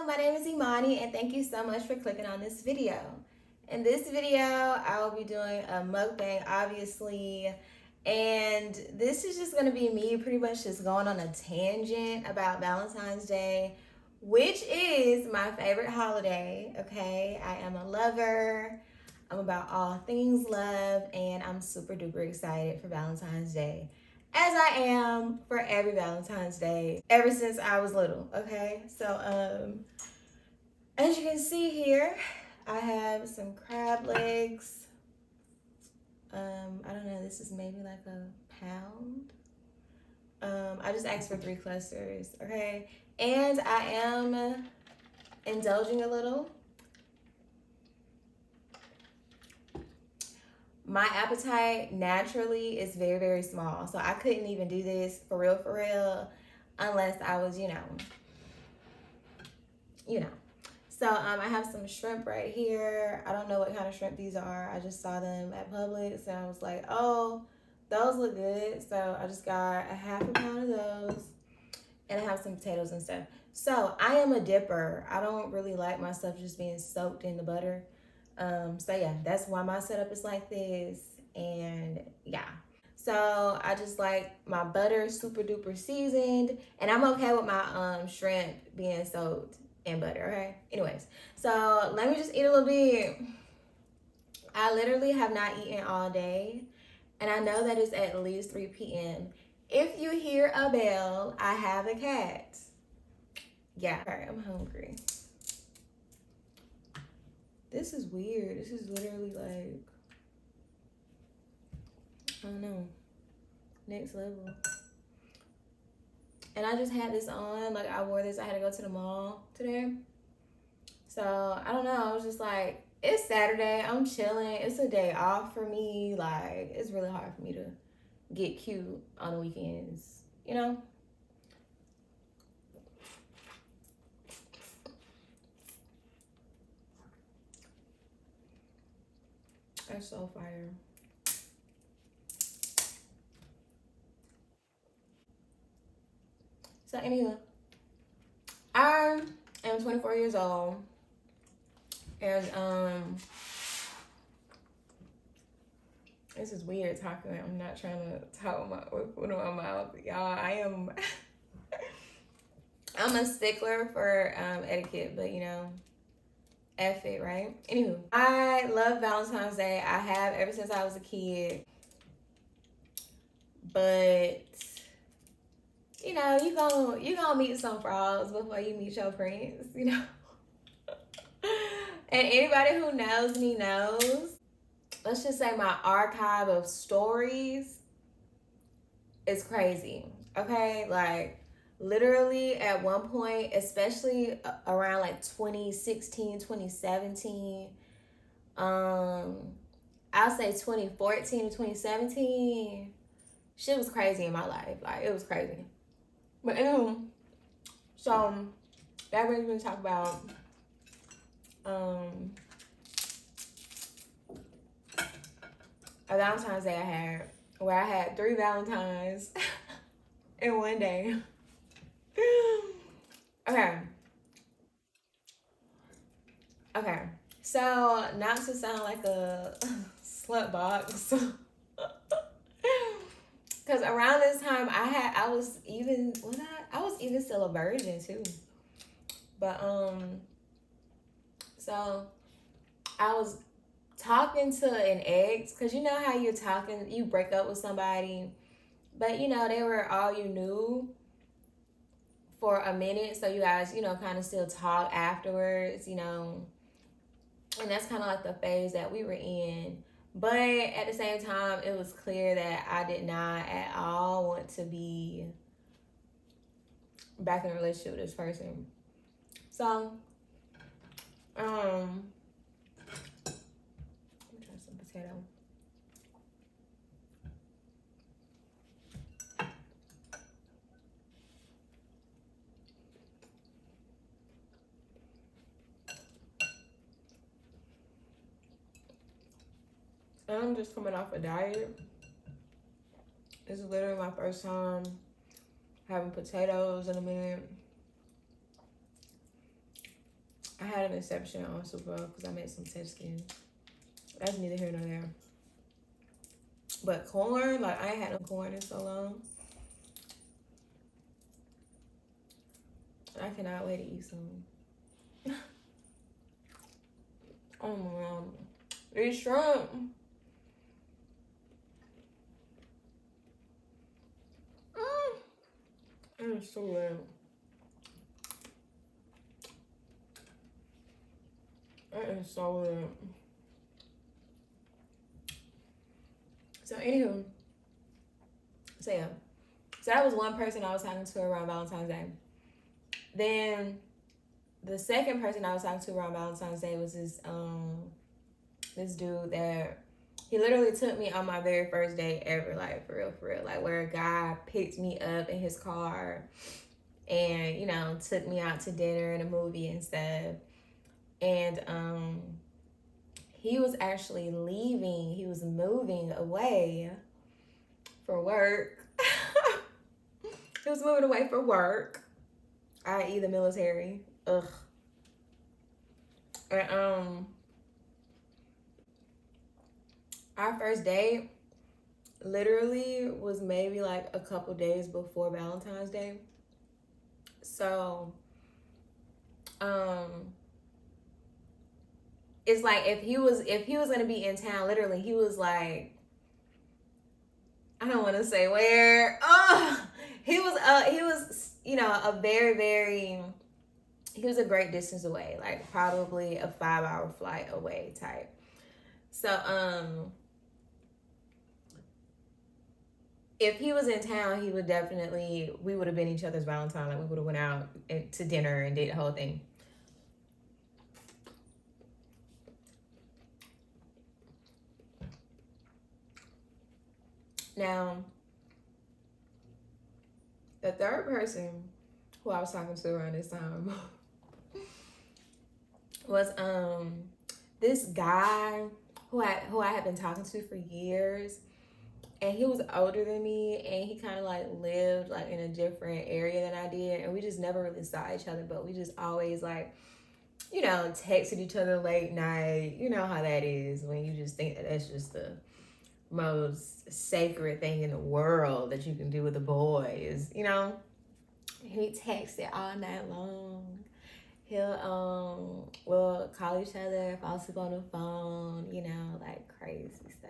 my name is Emoni and thank you so much for clicking on this video. In this video, I will be doing a mukbang, obviously, and this is just going to be me pretty much just going on a tangent about Valentine's Day, which is my favorite holiday, okay? I am a lover. I'm about all things love, and I'm super duper excited for Valentine's Day, as I am for every Valentine's Day ever since I was little, okay? So, as you can see here, I have some crab legs. I don't know, this is maybe like a pound. I just asked for 3 clusters, okay? And I am indulging a little. My appetite naturally is very, very small. So I couldn't even do this for real, unless I was, you know. So I have some shrimp right here. I don't know what kind of shrimp these are. I just saw them at Publix and I was like, oh, those look good. So I just got a half a pound of those. And I have some potatoes and stuff. So I am a dipper. I don't really like my stuff just being soaked in the butter. So yeah, that's why my setup is like this. And yeah, so I just like my butter super duper seasoned, and I'm okay with my shrimp being soaked in butter. Okay, anyways, so let me just eat a little bit. I literally have not eaten all day, and I know that it's at least 3 p.m. If you hear a bell, I have a cat. Yeah, all right, I'm hungry. This is weird. This is literally like, I don't know, next level. And I just had this on, like I wore this, I had to go to the mall today. So I don't know, I was just like, it's Saturday, I'm chilling, it's a day off for me. Like, it's really hard for me to get cute on the weekends, you know? That's so fire. So anyway, I am 24 years old, and this is weird talking. I'm not trying to talk with my mouth, y'all. I'm a stickler for etiquette, but you know, F it, right? Anywho, I love Valentine's Day. I have ever since I was a kid. But you know, you gonna meet some frogs before you meet your prince, you know. And anybody who knows me knows, let's just say my archive of stories is crazy. Okay, like literally at one point, especially around like 2016, 2017, I'll say 2014 to 2017, shit was crazy in my life. Like, it was crazy. But anyway, so that brings me to talk about a Valentine's Day I had, where I had 3 Valentines in one day. Okay, so not to sound like a slut box, because around this time I was even still a virgin too. But so I was talking to an ex, because you know how you break up with somebody, but you know, they were all you knew for a minute, so you guys, you know, kind of still talk afterwards, you know, and that's kind of like the phase that we were in. But at the same time, it was clear that I did not at all want to be back in a relationship with this person. So, let me try some potato. I'm just coming off a diet. This is literally my first time having potatoes in a minute. I had an exception on Super Bowl because I made some test skin. That's neither here nor there. But corn, like I ain't had no corn in so long. I cannot wait to eat some. Oh my God. These shrimp. It is so good. It is so good. So anywho, so yeah. So that was one person I was talking to around Valentine's Day. Then the second person I was talking to around Valentine's Day was this dude that he literally took me on my very first date ever, like for real, like where a guy picked me up in his car and, you know, took me out to dinner and a movie and stuff. And he was actually leaving. He was moving away for work. He was moving away for work, i.e. the military. Ugh. And our first date literally was maybe like a couple days before Valentine's Day. So it's like if he was gonna be in town, literally he was like, I don't want to say where. He was you know, a he was a great distance away, like probably a 5-hour flight away type. So if he was in town, he would definitely, we would have been each other's Valentine. Like we would have went out to dinner and did the whole thing. Now, the third person who I was talking to around this time was this guy who I had been talking to for years, and he was older than me, and he kind of like lived like in a different area than I did, and we just never really saw each other, but we just always like, you know, texted each other late night. You know how that is when you just think that that's just the most sacred thing in the world that you can do with a boy is, you know, he texted all night long. He'll we'll call each other, fall asleep on the phone, you know, like crazy stuff.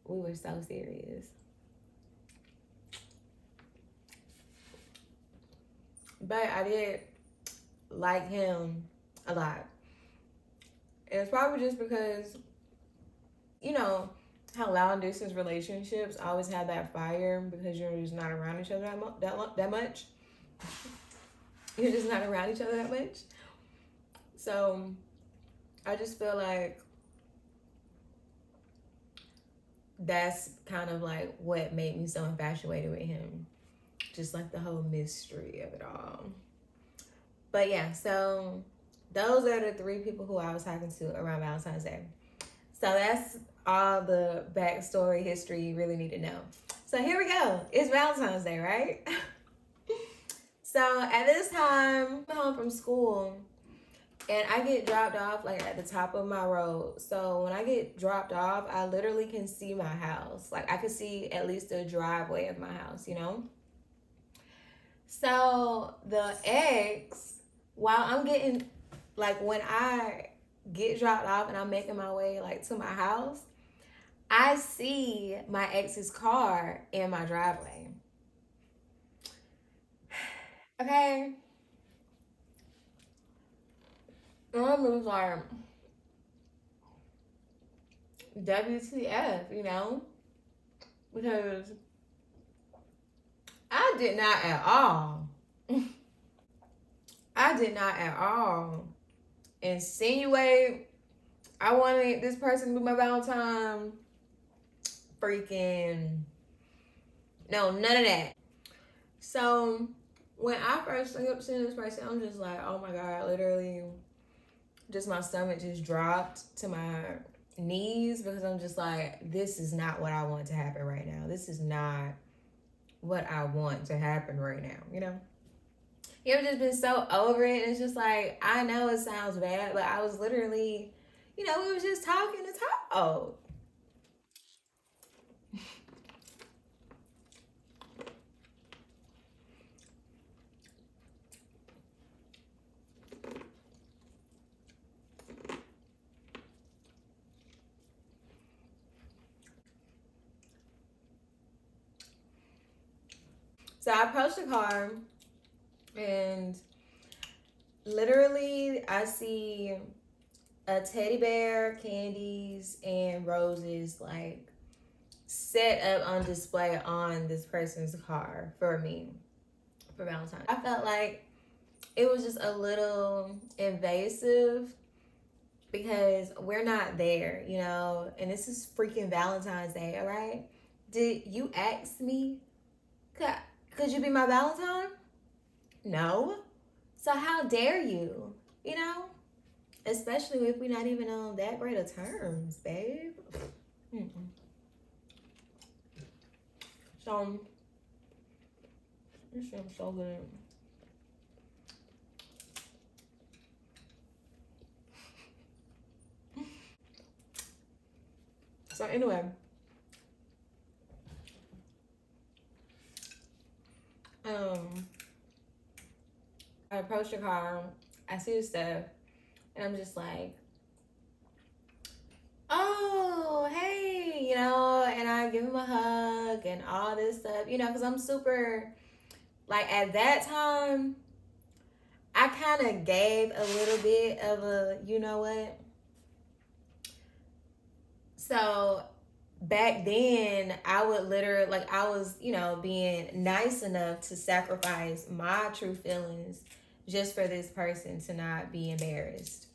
We were so serious. But I did like him a lot. And it's probably just because, you know, how long distance relationships always have that fire because you're just not around each other that much. You're just not around each other that much. So I just feel like that's kind of like what made me so infatuated with him. Just like the whole mystery of it all. But yeah, so those are the three people who I was talking to around Valentine's Day. So that's all the backstory history you really need to know. So here we go. It's Valentine's Day, right? So at this time, I'm home from school and I get dropped off like at the top of my road. So when I get dropped off, I literally can see my house. Like I could see at least the driveway of my house, you know? So the ex, while I'm getting, like when I get dropped off and I'm making my way like to my house, I see my ex's car in my driveway. Okay. And I'm just like, WTF, you know? Because I did not at all. I did not at all insinuate I wanted this person to be my Valentine. Freaking no, none of that. So when I first ended up seeing this person, I'm just like, oh my God, literally just my stomach just dropped to my knees because I'm just like, this is not what I want to happen right now. This is not what I want to happen right now, you know? You ever just been so over it? And it's just like, I know it sounds bad, but I was literally, you know, we was just talking to talk. So I approached the car and literally I see a teddy bear, candies, and roses like set up on display on this person's car for me for Valentine. I felt like it was just a little invasive because we're not there, you know, and this is freaking Valentine's Day, all right? Did you ask me? Could you be my Valentine? No. So how dare you? You know? Especially if we're not even on that great of terms, babe. Mm-mm. So, this shit's so good. So anyway, I approach the car, I see the stuff, and I'm just like, oh, hey, you know, and I give him a hug and all this stuff, you know, because I'm super, like, at that time, I kind of gave a little bit of a, you know what? So back then, I would literally, like, I was, you know, being nice enough to sacrifice my true feelings just for this person to not be embarrassed.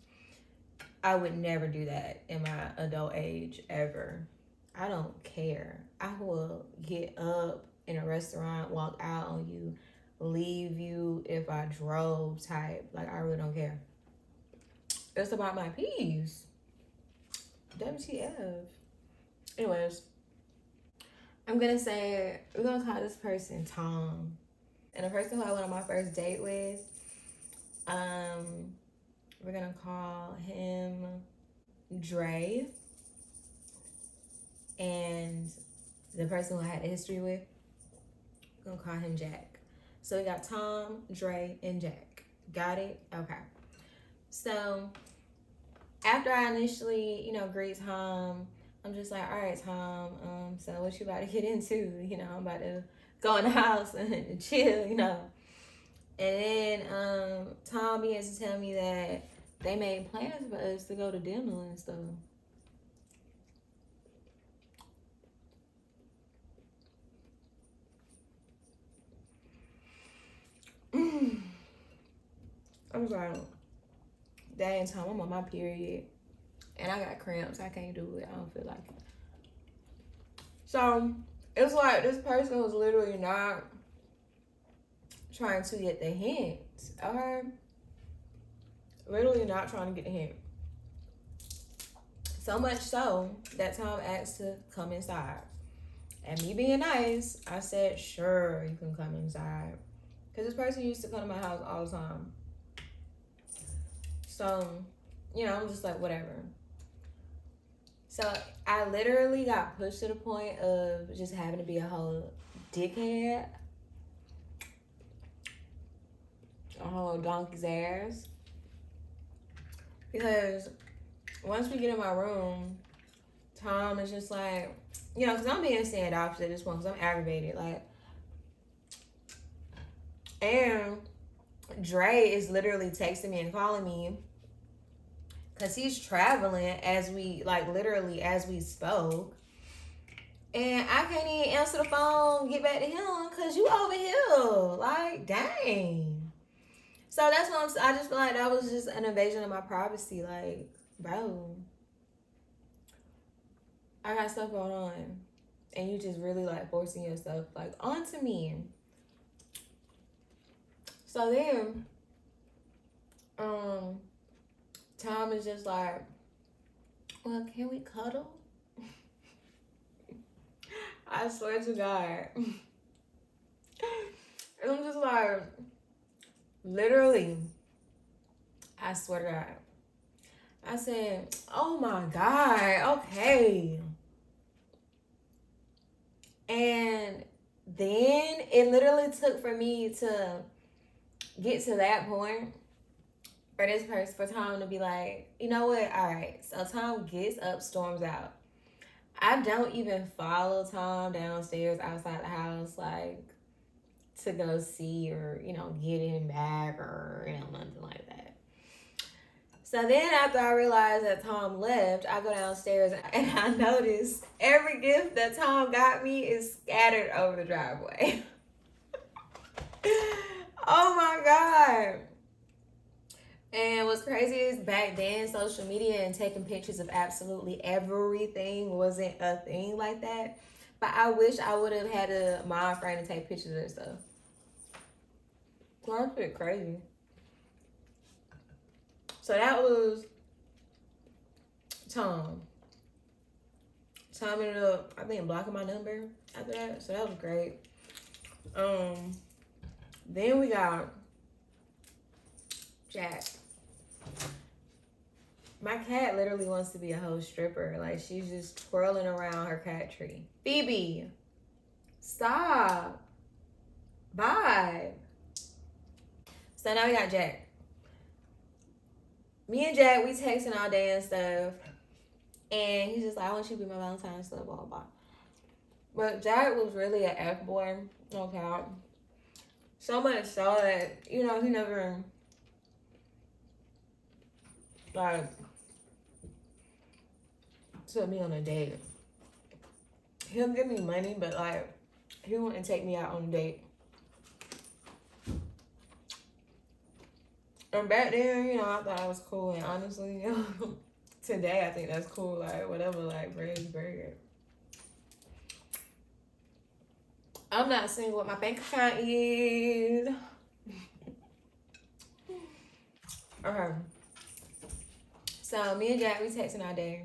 I would never do that in my adult age ever. I don't care. I will get up in a restaurant, walk out on you, leave you if I drove type. Like, I really don't care. It's about my peace. WTF. Anyways, I'm gonna say we're gonna call this person Tom. And the person who I went on my first date with, we're gonna call him Dre. And the person who I had a history with, we're gonna call him Jack. So we got Tom, Dre, and Jack. Got it? Okay. So after I initially, you know, greet Tom, I'm just like, all right, Tom, so what you about to get into? You know, I'm about to go in the house and chill, you know. And then Tom begins to tell me that they made plans for us to go to dinner and stuff. I'm like, dang, Tom, I'm on my period. And I got cramps. I can't do it. I don't feel like it. So it's like this person was literally not trying to get the hint. Okay? Literally not trying to get the hint. So much so that Tom asked to come inside. And me being nice, I said, sure, you can come inside. Because this person used to come to my house all the time. So, you know, I'm just like, whatever. So I literally got pushed to the point of just having to be a whole dickhead. A whole donkey's ass. Because once we get in my room, Tom is just like, you know, because I'm being standoffish at this point because I'm aggravated. Like, and Dre is literally texting me and calling me because he's traveling as we, like, literally as we spoke. And I can't even answer the phone, get back to him because you over here. Like, dang. So that's what I just feel like that was just an invasion of my privacy. Like, bro, I got stuff going on. And you just really, like, forcing yourself, like, onto me. So then, Tom is just like, well, can we cuddle? I swear to God. And I'm just like, Literally, I swear to God. I said, oh my God, okay. And then it literally took for me to get to that point for this person, for Tom to be like, you know what? All right. So Tom gets up, storms out. I don't even follow Tom downstairs outside the house, like to go see or, get him back or, nothing like that. So then after I realized that Tom left, I go downstairs and I notice every gift that Tom got me is scattered over the driveway. Oh my God. And what's crazy is back then, social media and taking pictures of absolutely everything wasn't a thing like that. But I wish I would have had a mind frame to take pictures of stuff. That's pretty crazy. So that was Tom. Tom ended up, I think, blocking my number after that. So that was great. Then we got Jack. My cat literally wants to be a whole stripper. Like, she's just twirling around her cat tree. Phoebe, stop. Bye. So now we got Jack. Me and Jack, we texting all day and stuff. And he's just like, I want you to be my Valentine, stuff, blah, blah. But Jack was really an F-boy. Okay. So much so that, he never, like, took me on a date. He'll give me money, but, like, he wouldn't take me out on a date. And back then, I thought I was cool. And honestly, today I think that's cool. Like, whatever, like, bread is bread. I'm not seeing what my bank account is. Okay. So, me and Jack, we texting all day.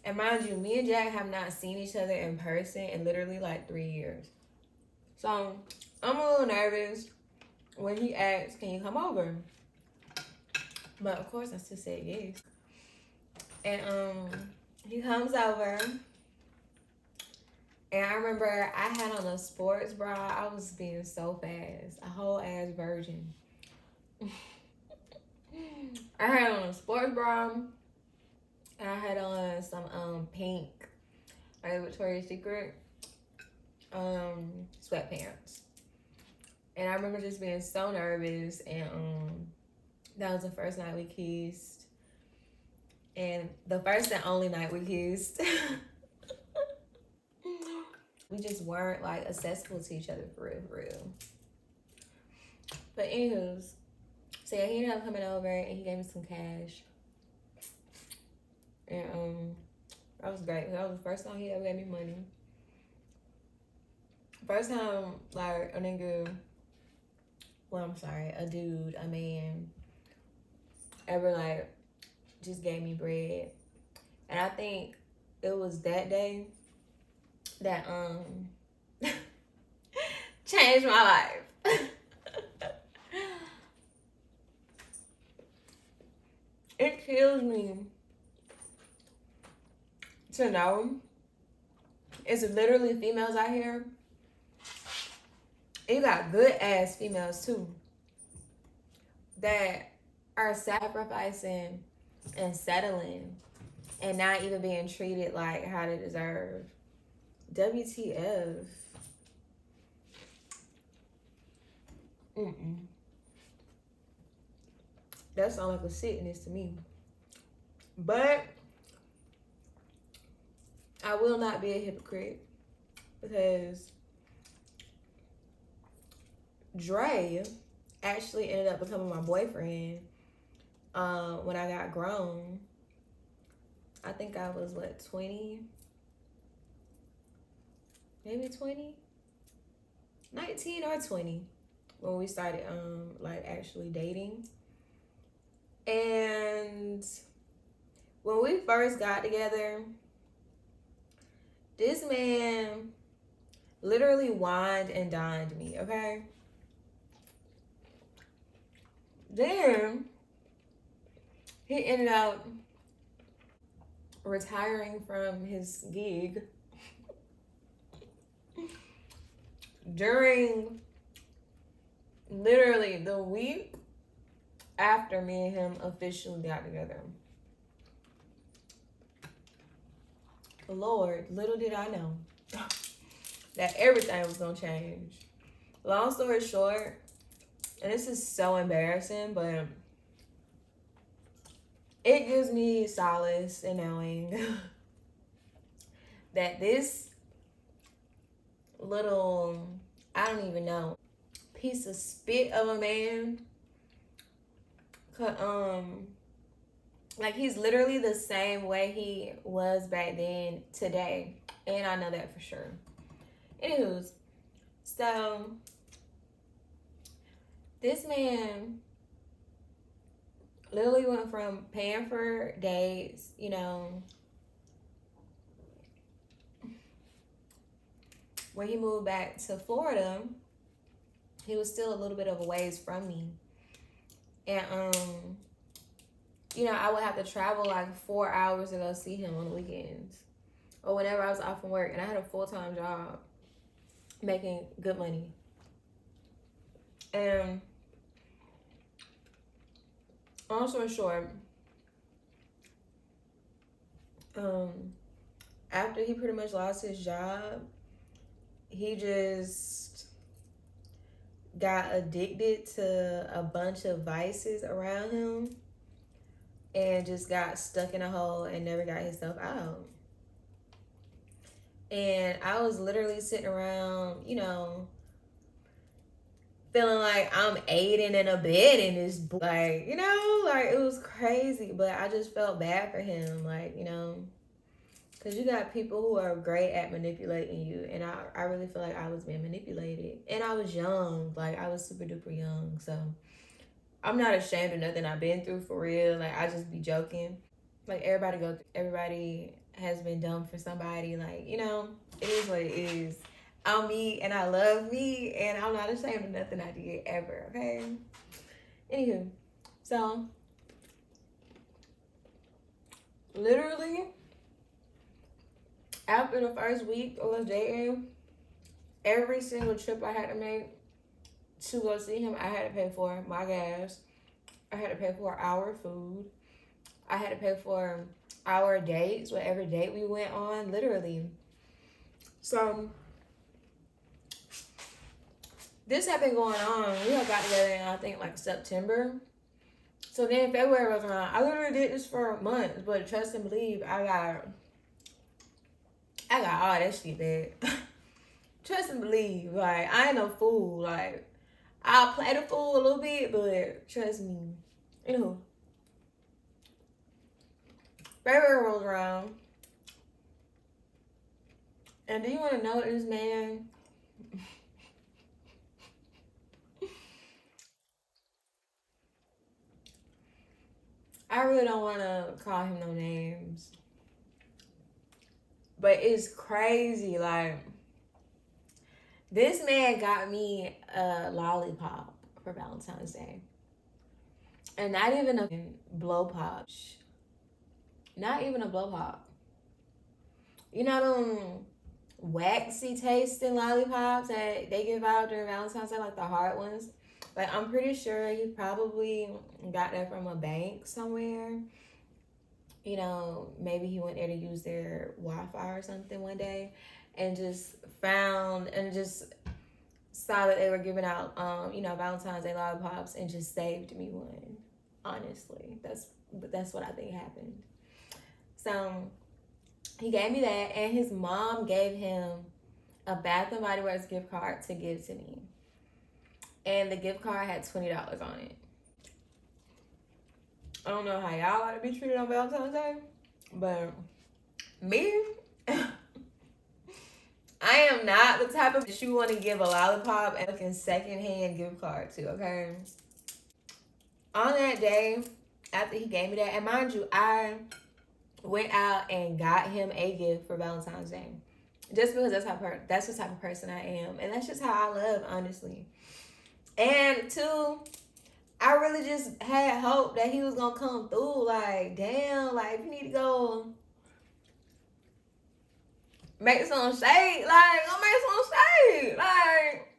And mind you, me and Jack have not seen each other in person in literally, like, 3 years. So, I'm a little nervous when he asks, can you come over? But, of course, I still said yes. And, he comes over. And I remember I had on a sports bra. I was being so fast. A whole ass virgin. I had on a sports bra. And I had on some pink, like Victoria's Secret, sweatpants. And I remember just being so nervous. And that was the first night we kissed. And the first and only night we kissed. We just weren't, like, accessible to each other for real. But anywho's, so yeah, he ended up coming over and he gave me some cash. And that was great. That was the first time he ever gave me money. First time, like, a dude, a man, ever, like, just gave me bread. And I think it was that day that changed my life. It kills me to know it's literally females out here. You got good ass females too that are sacrificing and settling and not even being treated like how they deserve. WTF. That sounds like a sickness to me. But I will not be a hypocrite because Dre actually ended up becoming my boyfriend when I got grown. I think I was, 20? Maybe 20? 19 or 20 when we started, actually dating. And when we first got together, this man literally wined and dined me, okay? Then he ended up retiring from his gig during literally the week after me and him officially got together. Lord, little did I know that everything was gonna change. Long story short, and this is so embarrassing, but it gives me solace in knowing that this little, I don't even know, piece of spit of a man could, like, he's literally the same way he was back then today. And I know that for sure. Anywho's, so this man literally went from paying for dates, you know, when he moved back to Florida, he was still a little bit of a ways from me. And, you know, I would have to travel like 4 hours to go see him on the weekends or whenever I was off from work. And I had a full-time job making good money. And long story short, after he pretty much lost his job, he just got addicted to a bunch of vices around him and just got stuck in a hole and never got himself out. And I was literally sitting around, you know, feeling like I'm aiding and abetting this, like, you know, like it was crazy. But I just felt bad for him, like, you know, because you got people who are great at manipulating you. And I really feel like I was being manipulated. And I was young, like I was super duper young. So I'm not ashamed of nothing I've been through, for real. Like, I just be joking. Like, everybody has been dumb for somebody. Like, you know, it is what it is. I'm me and I love me and I'm not ashamed of nothing I did ever, okay? Anywho, so literally after the first week of us dating, every single trip I had to make to go see him, I had to pay for my gas. I had to pay for our food. I had to pay for our dates, whatever date we went on, literally. So this had been going on. We had got together in, I think, like September. So then February was around. I literally did this for months, but trust and believe, I got all that shit back. Trust and believe, like, I ain't no fool. Like, I'll play the fool a little bit, but trust me. Anywho, February rolls around. And do you want to know this man? I really don't want to call him no names. But it's crazy. Like, this man got me a lollipop for Valentine's Day. And not even a blow pop. Not even a blow pop. You know them waxy tasting lollipops that they give out during Valentine's Day, like the hard ones? Like, I'm pretty sure he probably got that from a bank somewhere. You know, maybe he went there to use their Wi-Fi or something one day and just found and just saw that they were giving out, you know, Valentine's Day lollipops and just saved me one. Honestly, that's what I think happened. So he gave me that, and his mom gave him a Bath and Body Works gift card to give to me. And the gift card had $20 on it. I don't know how y'all like to be treated on Valentine's Day, but me, I am not the type of bitch you want to give a lollipop and a secondhand gift card to, okay? On that day, after he gave me that, and mind you, I went out and got him a gift for Valentine's Day. Just because that's the type of person I am. And that's just how I love, honestly. And two, I really just had hope that he was gonna come through. Like, damn, like if you need to go make some shade, like go make some shade. Like,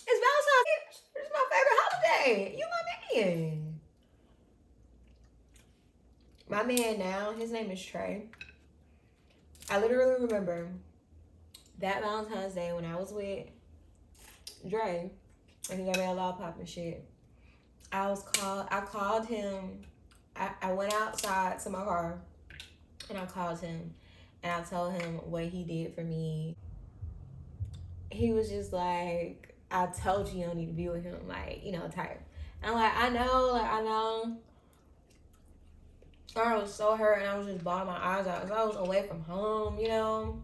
it's Valentine's. It's my favorite holiday. You my man. My man now, his name is Trey. I literally remember that Valentine's Day when I was with Dre and he got me a lollipop and shit. I called him. I went outside to my car and I called him and I told him what he did for me. He was just like, I told you don't need to be with him, like, you know, type. And I'm like, I know. I was so hurt and I was just bawling my eyes out because I was away from home, you know.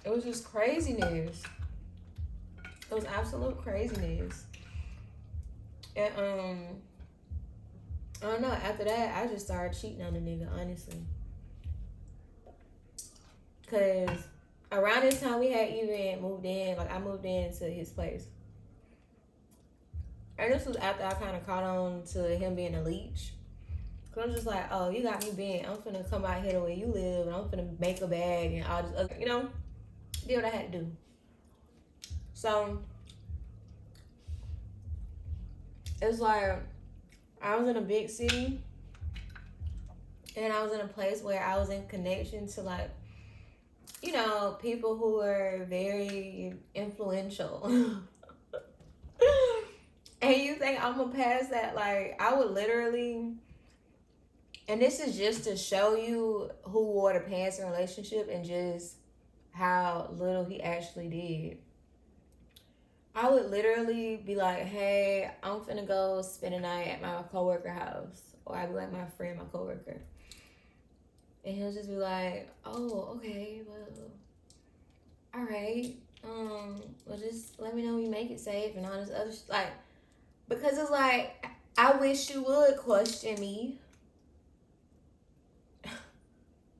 It was just craziness. It was absolute craziness. And I don't know, after that I just started cheating on the nigga, honestly. Cause around this time we had even moved in, like I moved into his place. And this was after I kind of caught on to him being a leech. Cause I'm just like, oh, you got me bent. I'm finna come out here the way you live and I'm finna make a bag and all this other, you know, did what I had to do. So it's like I was in a big city and I was in a place where I was in connection to, like, you know, people who are very influential. And you think I'm gonna pass that? Like, I would literally, and this is just to show you who wore the pants in a relationship and just how little he actually did. I would literally be like, hey, I'm finna go spend a night at my coworker house. Or I'd be like my friend, my coworker. And he'll just be like, oh, okay, well, all right. Well, just let me know when you make it safe and all this other like, because it's like, I wish you would question me.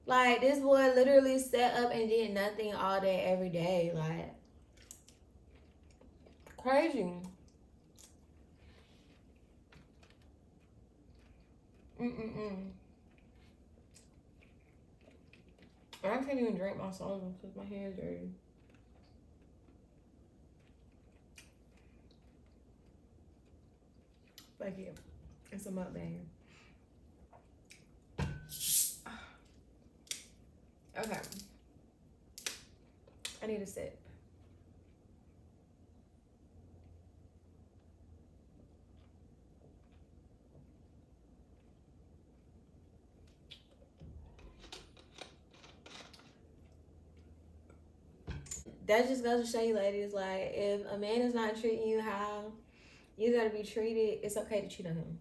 Like, this boy literally sat up and did nothing all day, every day. Like, crazy. I can't even drink my soda because my hands dirty. Like it. It's a mukbang. Okay. I need a sip. That just goes to show you, ladies, like, if a man is not treating you how you gotta be treated, it's okay to cheat on him.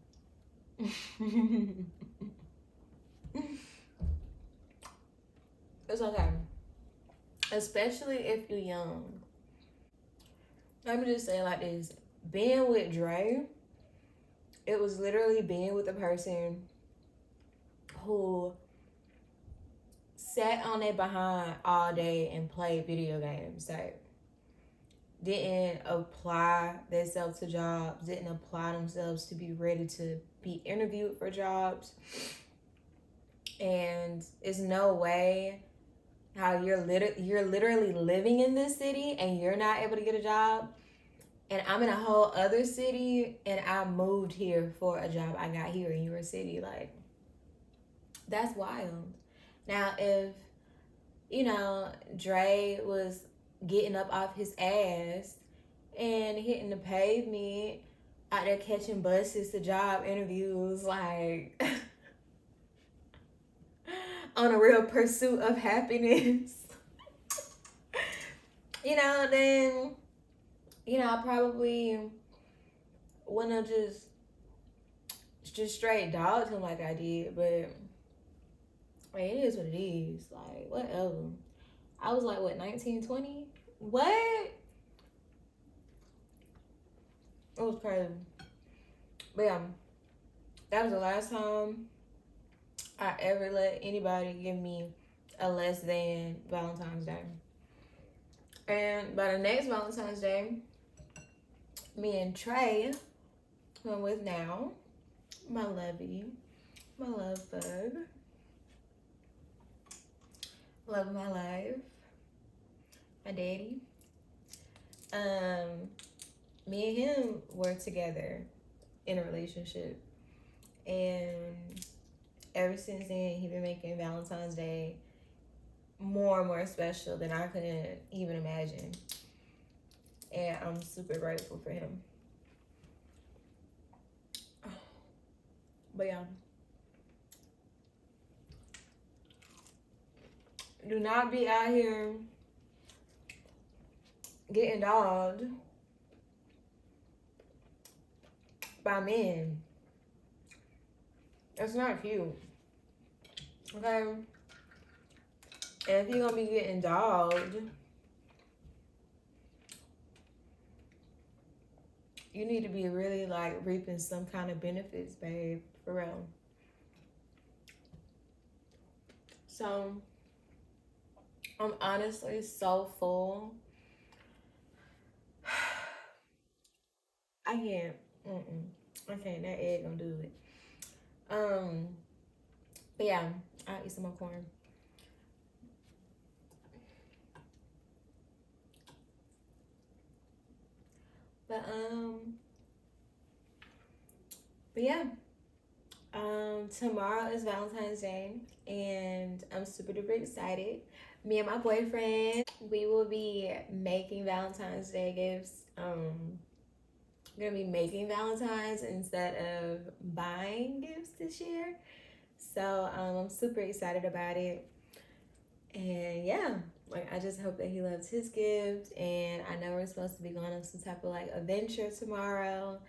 It's okay. Especially if you're young. Let me just say it like this. Being with Dre, it was literally being with a person who sat on their behind all day and played video games. Like, didn't apply themselves to jobs, didn't apply themselves to be ready to be interviewed for jobs. And it's no way how you're literally living in this city and you're not able to get a job. And I'm in a whole other city and I moved here for a job I got here in your city. Like, that's wild. Now, if, you know, Dre was getting up off his ass and hitting the pavement, out there catching buses to job interviews, like, on a real pursuit of happiness, you know, then, you know, I probably wouldn't have just straight dogged him like I did, but like, it is what it is. Like, whatever. I was like, what, 19, 20? What? It was crazy. But yeah, that was the last time I ever let anybody give me a less than Valentine's Day. And by the next Valentine's Day, me and Trey who I'm with now, my lovey, my love bug, love of my life, my daddy. Me and him were together in a relationship, and ever since then he been making Valentine's Day more and more special than I could even imagine, and I'm super grateful for him. But yeah, do not be out here getting dogged by men. That's not cute. Okay? And if you're gonna be getting dogged, you need to be really like reaping some kind of benefits, babe. For real. So I'm honestly so full. I can't. I can't. That egg gonna do it. But yeah, I'll eat some more corn. But yeah. Tomorrow is Valentine's Day, and I'm super duper excited. Me and my boyfriend, we will be making Valentine's Day gifts. We're gonna be making Valentines instead of buying gifts this year. So I'm super excited about it. And yeah, like I just hope that he loves his gift. And I know we're supposed to be going on some type of like adventure tomorrow,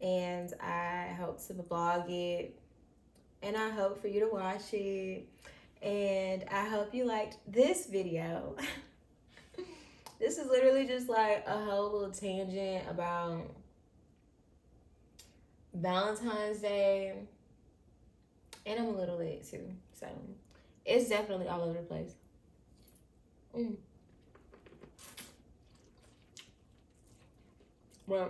and I hope to vlog it, and I hope for you to watch it, and I hope you liked this video. This is literally just like a whole little tangent about Valentine's Day, and I'm a little lit too, so it's definitely all over the place. Well,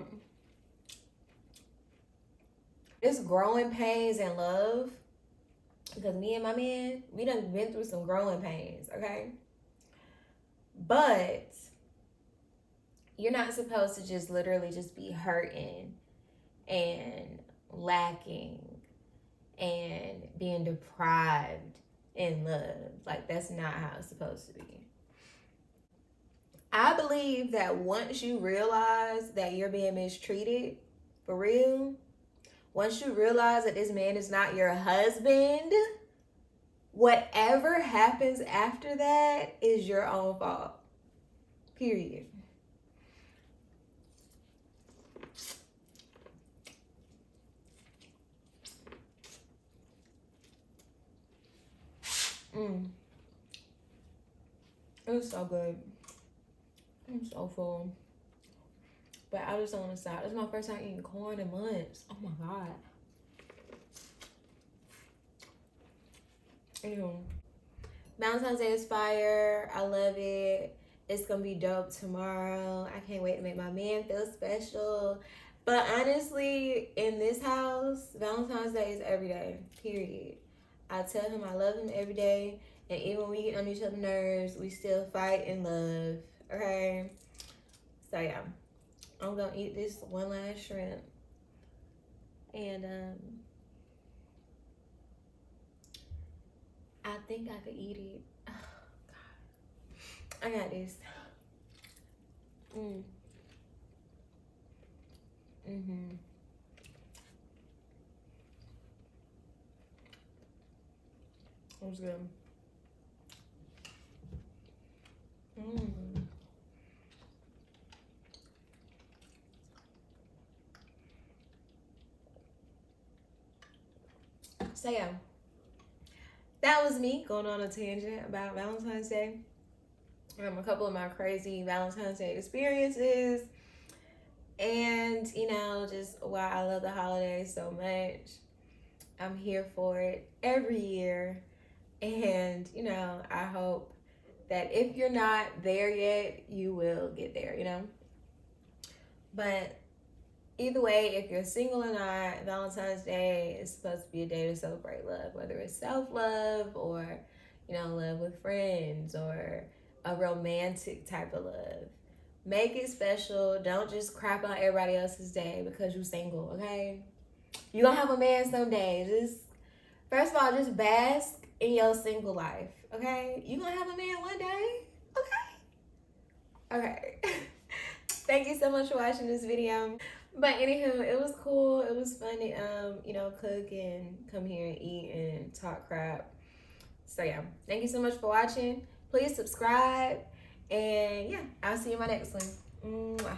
it's growing pains and love, because me and my man, we done been through some growing pains, okay? But you're not supposed to just literally just be hurting and lacking and being deprived in love. Like, that's not how it's supposed to be. I believe that once you realize that you're being mistreated, for real, once you realize that this man is not your husband, whatever happens after that is your own fault. Period. It was so good. I'm so full. But I just don't want to stop. This is my first time eating corn in months. Oh my God. Anywho, Valentine's Day is fire. I love it. It's gonna be dope tomorrow. I can't wait to make my man feel special. But honestly, in this house, Valentine's Day is every day, period. I tell him I love him every day. And even when we get on each other's nerves, we still fight in love, okay? So yeah, I'm gonna eat this one last shrimp. And I think I could eat it. Oh, God. I got this. It was good. So yeah, that was me going on a tangent about Valentine's Day. A couple of my crazy Valentine's Day experiences, and you know, just why I love the holiday so much. I'm here for it every year, and you know, I hope that if you're not there yet, you will get there, you know. But Either way, if you're single or not, Valentine's Day is supposed to be a day to celebrate love, whether it's self-love or, love with friends or a romantic type of love. Make it special. Don't just crap on everybody else's day because you're single, okay? You're gonna have a man someday. Just first of all, just bask in your single life, okay? You're gonna have a man one day, okay? Okay. Thank you so much for watching this video. But anywho, it was cool. It was fun to cook and come here and eat and talk crap. So yeah, thank you so much for watching. Please subscribe, and yeah, I'll see you in my next one. Mwah.